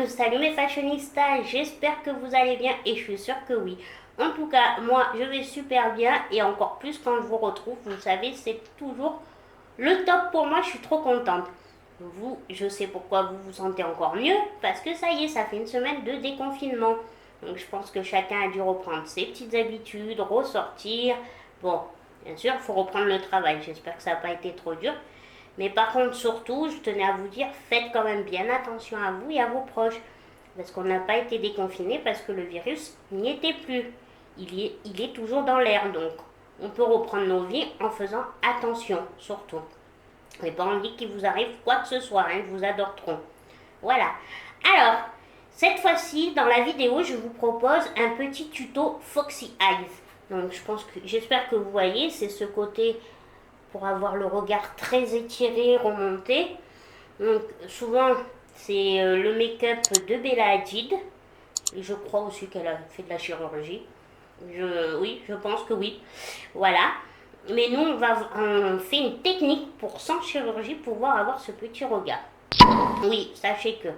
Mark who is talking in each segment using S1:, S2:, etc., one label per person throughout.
S1: Salut mes fashionistas, j'espère que vous allez bien et je suis sûre que oui. En tout cas, moi je vais super bien et encore plus quand je vous retrouve, vous savez, c'est toujours le top pour moi, je suis trop contente. Vous, je sais pourquoi vous vous sentez encore mieux, parce que ça y est, ça fait une semaine de déconfinement. Donc je pense que chacun a dû reprendre ses petites habitudes, ressortir. Bon, bien sûr, il faut reprendre le travail, j'espère que ça n'a pas été trop dur. Mais par contre, surtout, je tenais à vous dire, faites quand même bien attention à vous et à vos proches. Parce qu'on n'a pas été déconfiné parce que le virus n'y était plus. Il est toujours dans l'air, donc on peut reprendre nos vies en faisant attention, surtout. Mais pas envie qu'il vous arrive quoi que ce soit, hein, ils vous adoreront. Voilà. Alors, cette fois-ci, dans la vidéo, je vous propose un petit tuto Foxy Eyes. Donc, j'espère que vous voyez, c'est ce côté pour avoir le regard très étiré, remonté. Donc, souvent, c'est le make-up de Bella Hadid. Et je crois aussi qu'elle a fait de la chirurgie. Oui, je pense que oui. Voilà. Mais nous, on fait une technique pour, sans chirurgie, pouvoir avoir ce petit regard. Oui, sachez que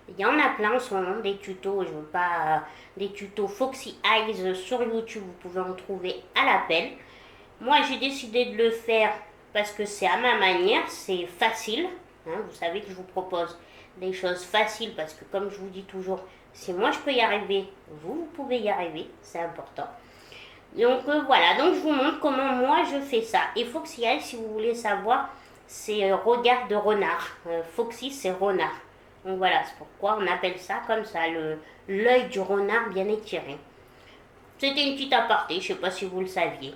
S1: il y en a plein en ce moment, des tutos, je veux pas, des tutos Foxy Eyes sur YouTube, vous pouvez en trouver à l'appel. Moi, j'ai décidé de le faire parce que c'est à ma manière, c'est facile. Hein, vous savez que je vous propose des choses faciles parce que, comme je vous dis toujours, si moi je peux y arriver, vous pouvez y arriver, c'est important. Donc voilà, donc je vous montre comment moi je fais ça. Et Foxy Eye, si vous voulez savoir, c'est regard de renard. Foxy, c'est renard. Donc voilà, c'est pourquoi on appelle ça comme ça, l'œil du renard bien étiré. C'était une petite aparté, je ne sais pas si vous le saviez.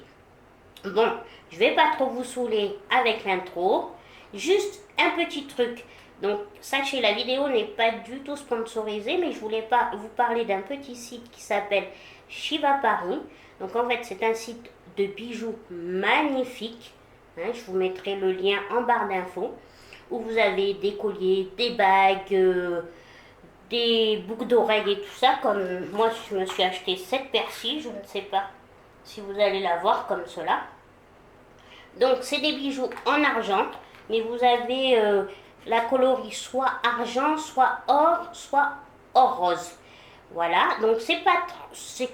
S1: Bon, je vais pas trop vous saouler avec l'intro. Juste un petit truc. Donc, sachez, la vidéo n'est pas du tout sponsorisée, mais je voulais pas vous parler d'un petit site qui s'appelle Shiva Paris. Donc, en fait, c'est un site de bijoux magnifique. Hein, je vous mettrai le lien en barre d'infos. Où vous avez des colliers, des bagues, des boucles d'oreilles et tout ça. Comme moi, je me suis acheté cette paire-ci. Je ne sais pas si vous allez la voir comme cela. Donc, c'est des bijoux en argent, mais vous avez la coloris soit argent, soit or rose. Voilà, donc c'est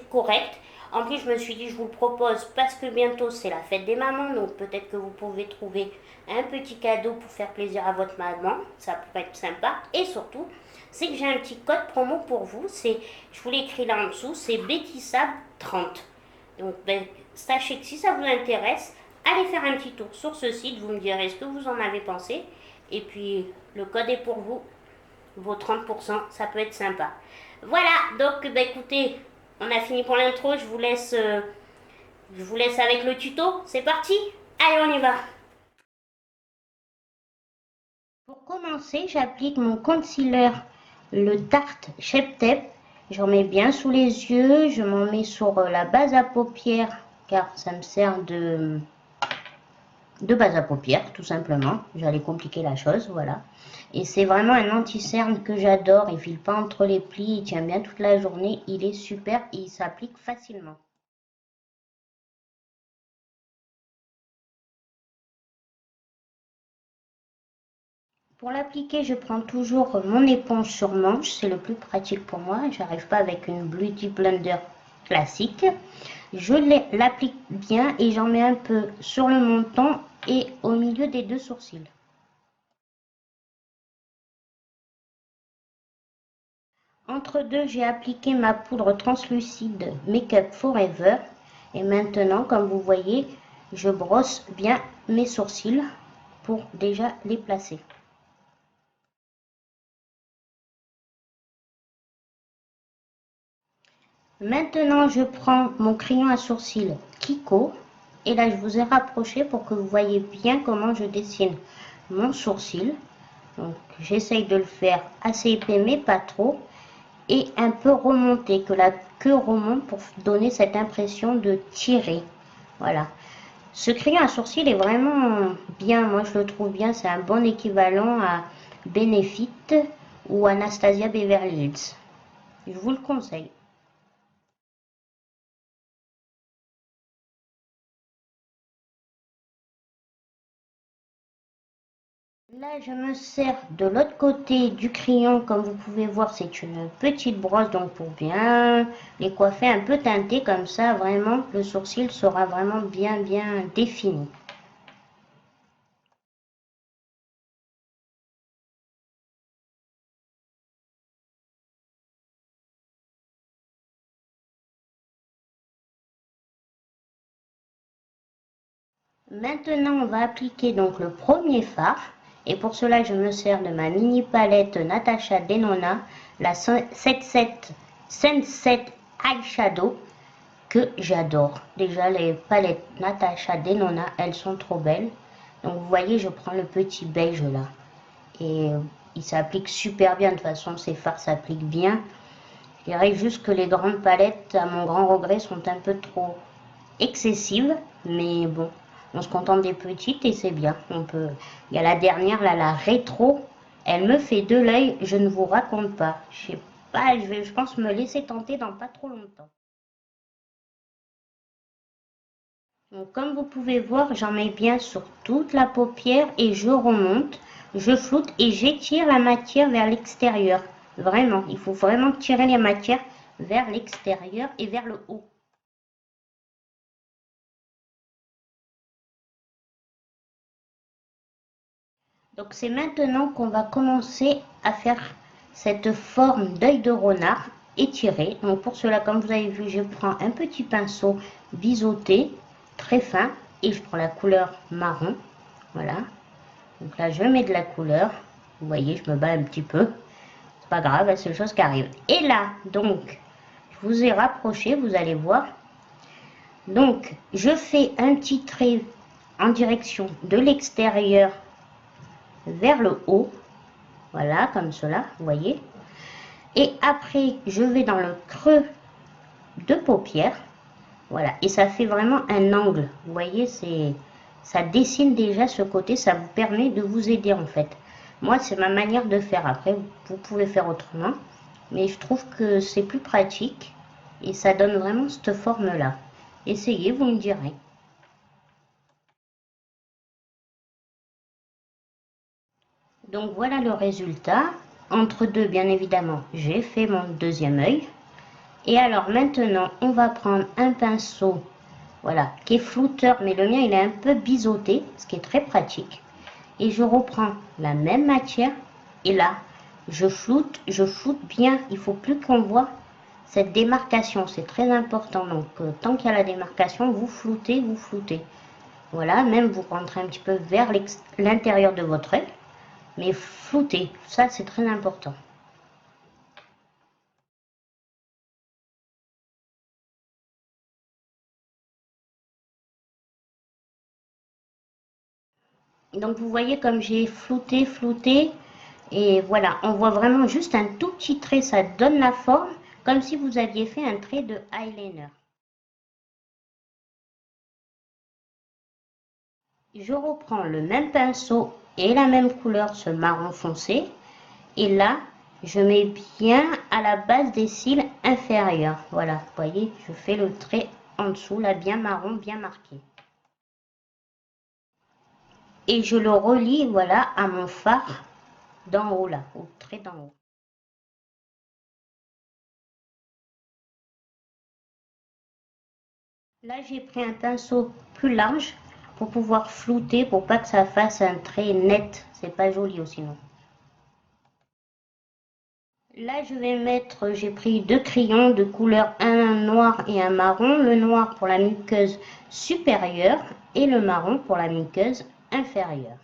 S1: correct. En plus, je me suis dit, je vous le propose parce que bientôt c'est la fête des mamans, donc peut-être que vous pouvez trouver un petit cadeau pour faire plaisir à votre maman. Ça pourrait être sympa. Et surtout, c'est que j'ai un petit code promo pour vous. Je vous l'ai écrit là en dessous, c'est Betissab30. Donc, sachez que si ça vous intéresse, allez faire un petit tour sur ce site, vous me direz ce que vous en avez pensé. Et puis, le code est pour vous, vos 30%, ça peut être sympa. Voilà, donc écoutez, on a fini pour l'intro, je vous laisse avec le tuto, c'est parti. Allez, on y va. Pour commencer, j'applique mon concealer, le Tarte Shape Tape. J'en mets bien sous les yeux, je m'en mets sur la base à paupières, car ça me sert de base à paupières, tout simplement. J'allais compliquer la chose, voilà. Et c'est vraiment un anti-cerne que j'adore. Il file pas entre les plis, il tient bien toute la journée. Il est super et il s'applique facilement. Pour l'appliquer, je prends toujours mon éponge sur manche. C'est le plus pratique pour moi. J'arrive pas avec une Beauty Blender classique. Je l'applique bien et j'en mets un peu sur le menton et au milieu des deux sourcils. Entre deux, j'ai appliqué ma poudre translucide Make Up Forever. Et maintenant, comme vous voyez, je brosse bien mes sourcils pour déjà les placer. Maintenant, je prends mon crayon à sourcils Kiko. Et là, je vous ai rapproché pour que vous voyez bien comment je dessine mon sourcil. Donc, j'essaye de le faire assez épais, mais pas trop. Et un peu remonté, que la queue remonte pour donner cette impression de tirer. Voilà. Ce crayon à sourcils est vraiment bien, moi je le trouve bien, c'est un bon équivalent à Benefit ou Anastasia Beverly Hills. Je vous le conseille. Là, je me sers de l'autre côté du crayon. Comme vous pouvez voir, c'est une petite brosse, donc pour bien les coiffer un peu teintés comme ça, vraiment, le sourcil sera vraiment bien défini. Maintenant, on va appliquer donc le premier fard. Et pour cela, je me sers de ma mini palette Natasha Denona, la Sunset Eyeshadow, que j'adore. Déjà, les palettes Natasha Denona, elles sont trop belles. Donc, vous voyez, je prends le petit beige là. Et il s'applique super bien. De toute façon, ces fards s'appliquent bien. Je dirais juste que les grandes palettes, à mon grand regret, sont un peu trop excessive, mais bon, on se contente des petites et c'est bien. On peut. Il y a la dernière là, la rétro, elle me fait de l'œil, je ne vous raconte pas. Je sais pas, je pense me laisser tenter dans pas trop longtemps. Donc, comme vous pouvez voir, j'en mets bien sur toute la paupière et je remonte, je floute et j'étire la matière vers l'extérieur. Vraiment, il faut vraiment tirer les matières vers l'extérieur et vers le haut. Donc c'est maintenant qu'on va commencer à faire cette forme d'œil de renard étiré. Donc pour cela, comme vous avez vu, je prends un petit pinceau biseauté, très fin, et je prends la couleur marron. Voilà. Donc là, je mets de la couleur. Vous voyez, je me bats un petit peu. C'est pas grave, c'est une chose qui arrive. Et là, donc, je vous ai rapproché, vous allez voir. Donc, je fais un petit trait en direction de l'extérieur vers le haut. Voilà, comme cela, vous voyez. Et après, je vais dans le creux de paupière. Voilà, et ça fait vraiment un angle. Vous voyez, ça dessine déjà ce côté, ça vous permet de vous aider en fait. Moi, c'est ma manière de faire. Après, vous pouvez faire autrement. Mais je trouve que c'est plus pratique et ça donne vraiment cette forme-là. Essayez, vous me direz. Donc voilà le résultat. Entre deux, bien évidemment, j'ai fait mon deuxième œil. Et alors maintenant, on va prendre un pinceau, voilà, qui est flouteur, mais le mien il est un peu biseauté, ce qui est très pratique. Et je reprends la même matière, et là, je floute bien. Il faut plus qu'on voit cette démarcation, c'est très important. Donc, tant qu'il y a la démarcation, vous floutez, vous floutez. Voilà, même vous rentrez un petit peu vers l'intérieur de votre œil, mais floutez, ça c'est très important. Donc vous voyez comme j'ai flouté, et voilà, on voit vraiment juste un tout petit trait, ça donne la forme, comme si vous aviez fait un trait de eyeliner. Je reprends le même pinceau et la même couleur, ce marron foncé, et là, je mets bien à la base des cils inférieurs. Voilà, vous voyez, je fais le trait en dessous, là, bien marron, bien marqué. Et je le relie, voilà, à mon fard d'en haut, là, au trait d'en haut. Là, j'ai pris un pinceau plus large pour pouvoir flouter, pour pas que ça fasse un trait net. C'est pas joli aussi, non. Là, je vais mettre, j'ai pris deux crayons de couleur, un noir et un marron. Le noir pour la muqueuse supérieure et le marron pour la muqueuse inférieure.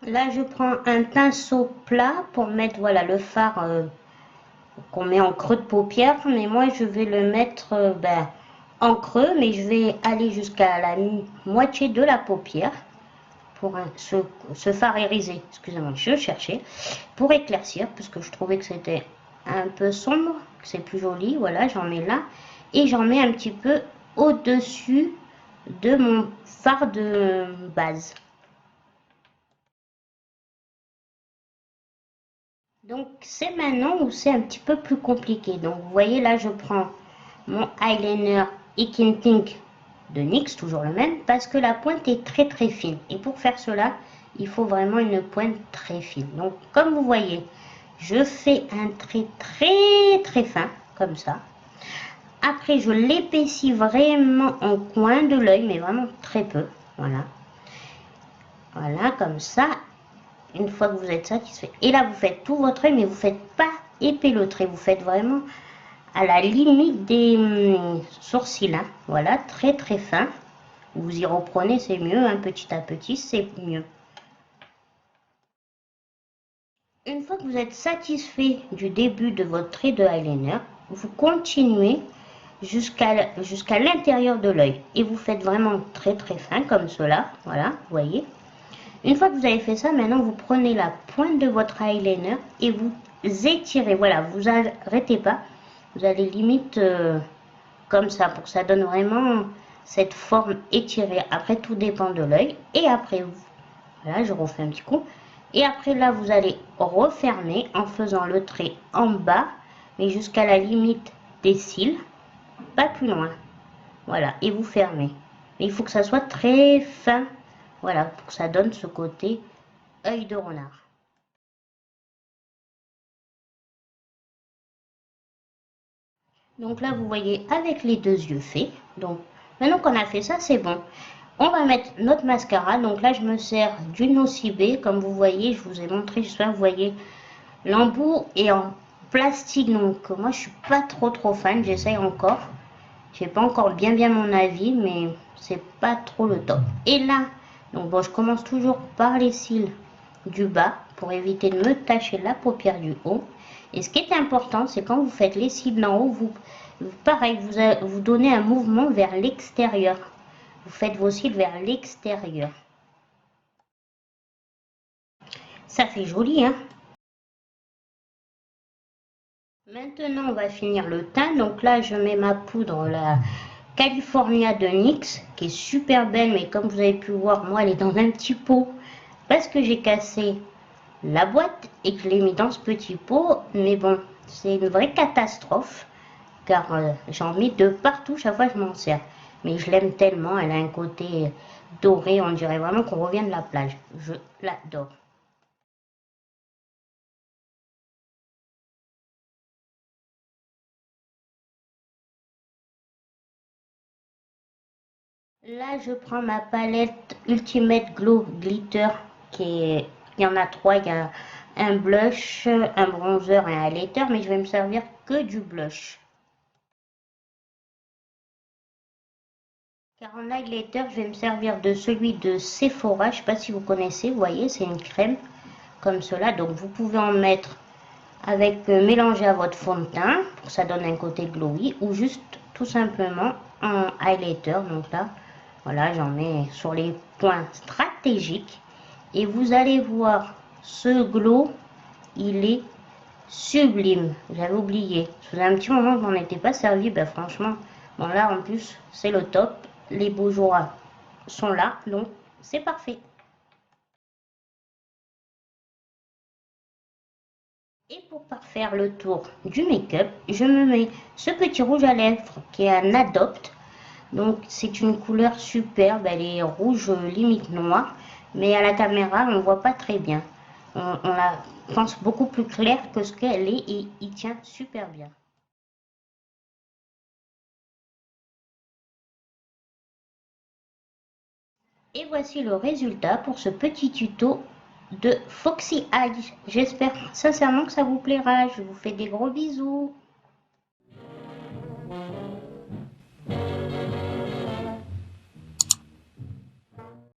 S1: Là, je prends un pinceau plat pour mettre, voilà, le fard qu'on met en creux de paupière, mais moi je vais le mettre en creux, mais je vais aller jusqu'à la moitié de la paupière pour ce fard irisé, excusez-moi, je cherchais, pour éclaircir, parce que je trouvais que c'était un peu sombre, que c'est plus joli, voilà, j'en mets là, et j'en mets un petit peu au-dessus de mon fard de base. Donc c'est maintenant où c'est un petit peu plus compliqué. Donc vous voyez là, je prends mon eyeliner Ink Ink de NYX, toujours le même, parce que la pointe est très très fine. Et pour faire cela, il faut vraiment une pointe très fine. Donc comme vous voyez, je fais un trait très très fin, comme ça. Après, je l'épaissis vraiment en coin de l'œil, mais vraiment très peu. Voilà. Voilà, comme ça. Une fois que vous êtes satisfait. Et là, vous faites tout votre œil, mais vous ne faites pas épais le trait. Vous faites vraiment à la limite des sourcils. Hein. Voilà, très très fin. Vous y reprenez, c'est mieux. Hein, petit à petit, c'est mieux. Une fois que vous êtes satisfait du début de votre trait de eyeliner, vous continuez jusqu'à l'intérieur de l'œil. Et vous faites vraiment très très fin comme cela. Voilà, vous voyez. Une fois que vous avez fait ça, maintenant vous prenez la pointe de votre eyeliner et vous étirez. Voilà, vous arrêtez pas. Vous allez limite comme ça pour que ça donne vraiment cette forme étirée. Après, tout dépend de l'œil. Et après, voilà, je refais un petit coup. Et après là, vous allez refermer en faisant le trait en bas, mais jusqu'à la limite des cils, pas plus loin. Voilà, et vous fermez. Mais il faut que ça soit très fin. Voilà, pour que ça donne ce côté œil de renard. Donc là, vous voyez avec les deux yeux faits. Donc maintenant qu'on a fait ça, c'est bon. On va mettre notre mascara. Donc là, je me sers du Nocibé. Comme vous voyez, je vous ai montré, j'espère que vous voyez, l'embout est en plastique. Donc moi, je suis pas trop fan. J'essaye encore. J'ai pas encore bien mon avis, mais c'est pas trop le top. Et là, donc bon, je commence toujours par les cils du bas pour éviter de me tacher la paupière du haut. Et ce qui est important, c'est quand vous faites les cils d'en haut, pareil, vous donnez un mouvement vers l'extérieur. Vous faites vos cils vers l'extérieur. Ça fait joli, hein? Maintenant, on va finir le teint. Donc là, je mets ma poudre, la California de NYX, qui est super belle, mais comme vous avez pu voir, moi, elle est dans un petit pot parce que j'ai cassé la boîte et que je l'ai mis dans ce petit pot. Mais bon, c'est une vraie catastrophe car j'en mets de partout, chaque fois je m'en sers. Mais je l'aime tellement, elle a un côté doré, on dirait vraiment qu'on revient de la plage. Je l'adore. Là, je prends ma palette Ultimate Glow Glitter, il y en a trois. Il y a un blush, un bronzer et un highlighter, mais je vais me servir que du blush. Car en highlighter, je vais me servir de celui de Sephora. Je ne sais pas si vous connaissez, vous voyez, c'est une crème comme cela. Donc, vous pouvez en mettre avec mélanger à votre fond de teint pour que ça donne un côté glowy, ou juste tout simplement en highlighter. Donc là, voilà, j'en mets sur les points stratégiques et vous allez voir ce glow, il est sublime. J'avais oublié, ça faisait un petit moment qu'on n'était pas servi. Ben franchement, bon là en plus c'est le top, les beaux jours sont là, donc c'est parfait. Et pour parfaire le tour du make-up, je me mets ce petit rouge à lèvres qui est un Adopt. Donc c'est une couleur superbe, elle est rouge limite noir, mais à la caméra on voit pas très bien. On la pense beaucoup plus claire que ce qu'elle est et il tient super bien. Et voici le résultat pour ce petit tuto de Foxy Eyes. J'espère sincèrement que ça vous plaira. Je vous fais des gros bisous.